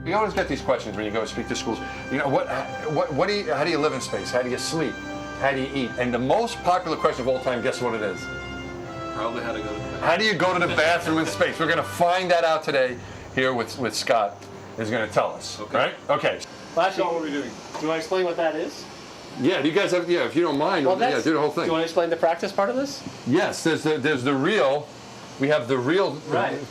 You always get these questions when you go speak to schools. You know, how do you live in space? How do you sleep? How do you eat? And the most popular question of all time, guess what it is? Probably how to go to the bathroom. How do you go to the bathroom in space? We're going to find that out today here with Scott, is going to tell us. Okay. Right? Okay. Well, actually, what are we doing? Do you want to explain what that is? Yeah, do you guys have, if you don't mind, do the whole thing. Do you want to explain the practice part of this? Yes, there's the real, we have the real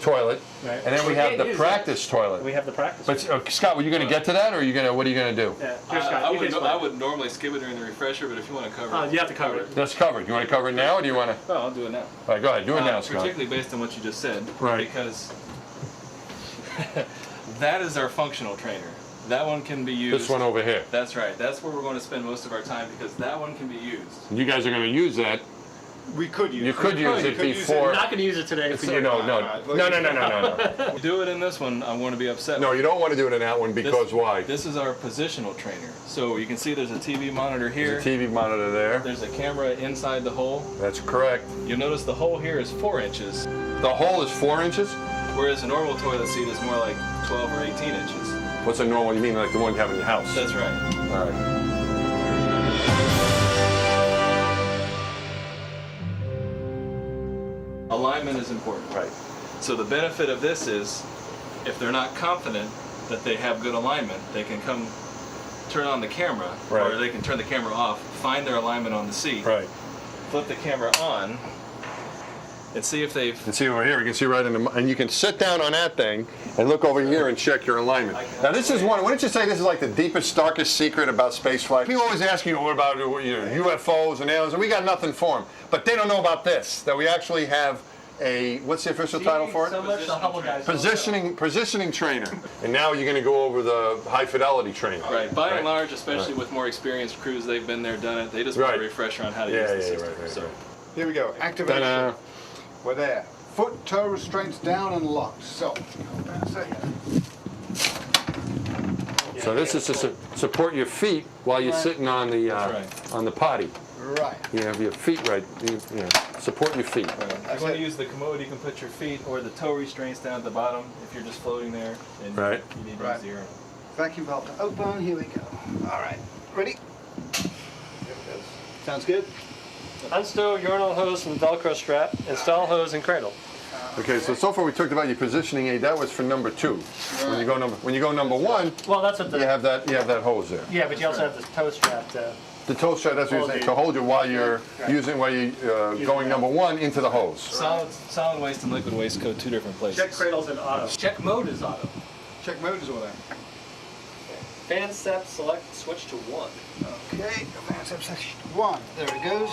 toilet, and then we have the practice toilet. We have the practice. But Scott, were you going to get to that, or what are you going to do? Yeah. Scott, I would normally skip it during the refresher, but if you want to cover it. You have to cover it. That's covered. You want to cover it now, or do you want to? Oh, I'll do it now. All right, go ahead. Do it now, Scott. Particularly based on what you just said. Right. Because that is our functional trainer. That one can be used. This one over here. That's right. That's where we're going to spend most of our time because that one can be used. You guys are going to use that. We could use it. You could use it before. We're not going to use it today. No. Do it in this one, I'm going to be upset. No, you don't want to do it in that one because why? This is our positional trainer. So you can see there's a TV monitor here. There's a TV monitor there. There's a camera inside the hole. That's correct. You'll notice the hole here is 4 inches. The hole is 4 inches? Whereas a normal toilet seat is more like 12 or 18 inches. What's a normal? You mean like the one you have in your house? That's right. All right. Alignment is important. Right. So the benefit of this is, if they're not confident that they have good alignment, they can come turn on the camera, or they can turn the camera off, find their alignment on the seat, flip the camera on, and see if they've... And see over here, you can see right in the... And you can sit down on that thing and look over here and check your alignment. Now this is one... Wouldn't you say this is like the deepest, darkest secret about spaceflight? People always ask you, what about UFOs and aliens? And we got nothing for them. But they don't know about this, that we actually have a... What's the official title for it? So much the Hubble guys Positioning trainer. And now you're going to go over the high fidelity training. Right. By and large, especially with more experienced crews, they've been there, done it. They just want a refresher on how to use the system. So. Here we go. Activation. Ta-da. We're there. Foot, toe restraints down and locked. So this is to support your feet while you're sitting on the potty. Right. You have your feet right. Support your feet. If you want to use the commode, you can put your feet or the toe restraints down at the bottom if you're just floating there. And you need to use zero. Vacuum valve to open. Here we go. All right. Ready? Sounds good. Unstow urinal hose from the Velcro strap. Install hose and cradle. Okay, so far we talked about your positioning aid. That was for number 2. When you go number 1, well, that's what you have that hose there. Yeah, but you also have the toe strap to. The toe strap. That's what you're saying. To hold you while you're going number 1 into the hose. Solid waste and liquid waste go 2 different places. Check cradle's in auto. Check mode is auto. Check mode is what Fan step select switch to 1. Okay, fan step section 1. There it goes.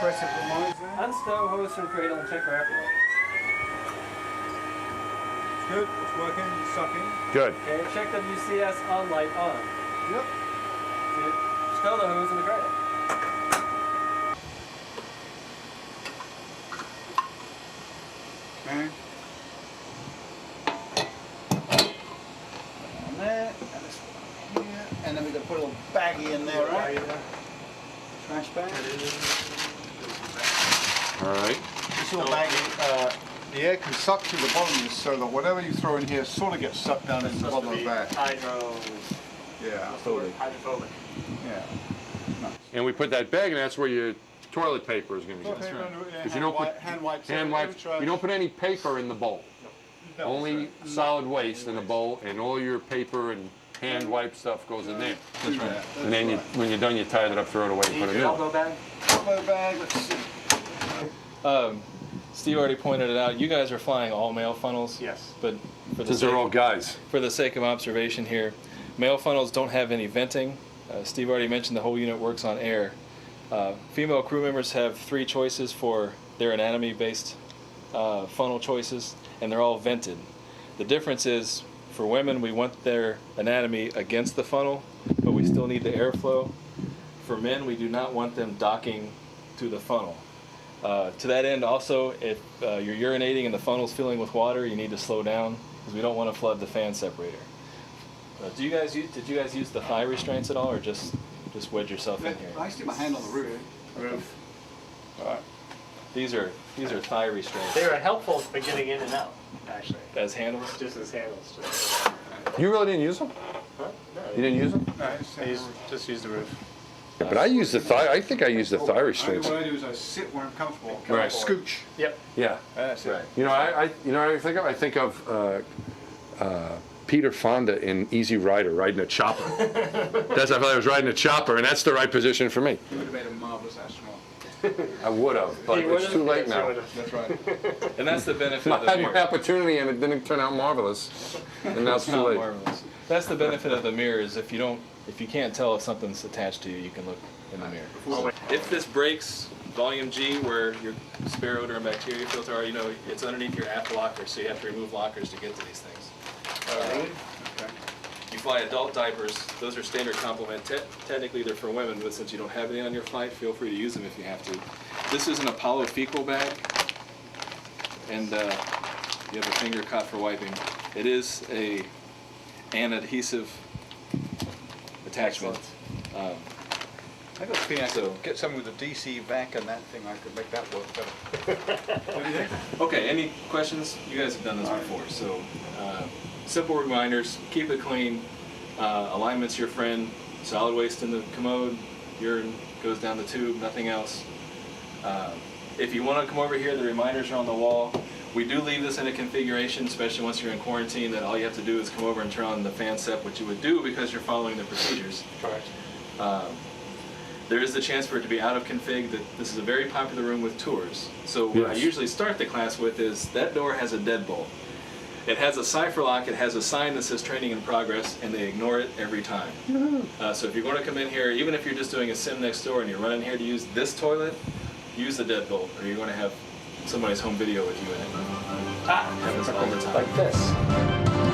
Press it for mine. Unstow hose from cradle and check for afterlight. It's good. It's working. It's sucking. Good. Okay, check WCS on light on. Yep. Stow the hose in the cradle. Okay. On there, and this one here, and then we're going to put a little baggie in there, right? Trash bag. All right. This little baggie, the air can suck through the bottom of this so that whatever you throw in here sort of gets sucked down into the bottom of the bag. Hydrophobic. Yeah. Nice. And we put that bag, and that's where your toilet paper is going to go. That's right. Because you don't put hand wipes. You don't put any paper in the bowl. No. Only solid waste in the bowl, and all your paper and hand wipe stuff goes in there. That's right. And then when you're done, you tie it up, throw it away, and put it in. Elbow bag? Elbow bag. Let's see. Steve already pointed it out. You guys are flying all male funnels. Yes. But Since they're all guys. For the sake of observation here, male funnels don't have any venting. Steve already mentioned the whole unit works on air. Female crew members have 3 choices for their anatomy-based funnel choices, and they're all vented. The difference is, for women, we want their anatomy against the funnel, but we still need the airflow. For men, we do not want them docking to the funnel. To that end, also, if you're urinating and the funnel's filling with water, you need to slow down because we don't want to flood the fan separator. Did you guys use the thigh restraints at all, or just wedge yourself in here? I stick my hand on the roof. All right. These are thigh restraints. They are helpful for getting in and out, actually. As handles? Just as handles. You really didn't use them? You didn't use them? No, Just use the roof. Yeah, but I use the thigh. I think I use the thigh What restraints. I do is I sit where I'm comfortable. Right. Scooch. Yep. Yeah. That's it. You know, you know what I think of? I think of Peter Fonda in Easy Rider riding a chopper. I thought I was riding a chopper, and that's the right position for me. You would have made a marvelous astronaut. I would have, but He it's would've? too late Yes, he now. would've. That's right. And that's the benefit I of the had my mirror. opportunity, and it didn't turn out marvelous, and now it's too Not late. marvelous. That's the benefit of the mirror is if you can't tell if something's attached to you, you can look in the mirror. If this breaks volume G, where your spare odor and bacteria filter are, you know, it's underneath your aft locker, so you have to remove lockers to get to these things. You fly adult diapers, those are standard complement. Technically they're for women, but since you don't have any on your flight, feel free to use them if you have to. This is an Apollo fecal bag, and you have a finger caught for wiping. It is an adhesive attachment. I got a feeling I could get someone with a DC vac and that thing, I could make that work better. Okay, any questions? You guys have done this before, so simple reminders, keep it clean, alignment's your friend, solid waste in the commode, urine goes down the tube, nothing else. If you want to come over here, the reminders are on the wall. We do leave this in a configuration, especially once you're in quarantine, that all you have to do is come over and turn on the fan set, which you would do because you're following the procedures. Correct. There is the chance for it to be out of config. This is a very popular room with tours. So what I Yes. usually start the class with is that door has a deadbolt. It has a cipher lock, it has a sign that says training in progress, and they ignore it every time. So if you're going to come in here, even if you're just doing a sim next door and you're running here to use this toilet, use the deadbolt, or you're going to have somebody's home video with you in it. Happens all the time. Like this.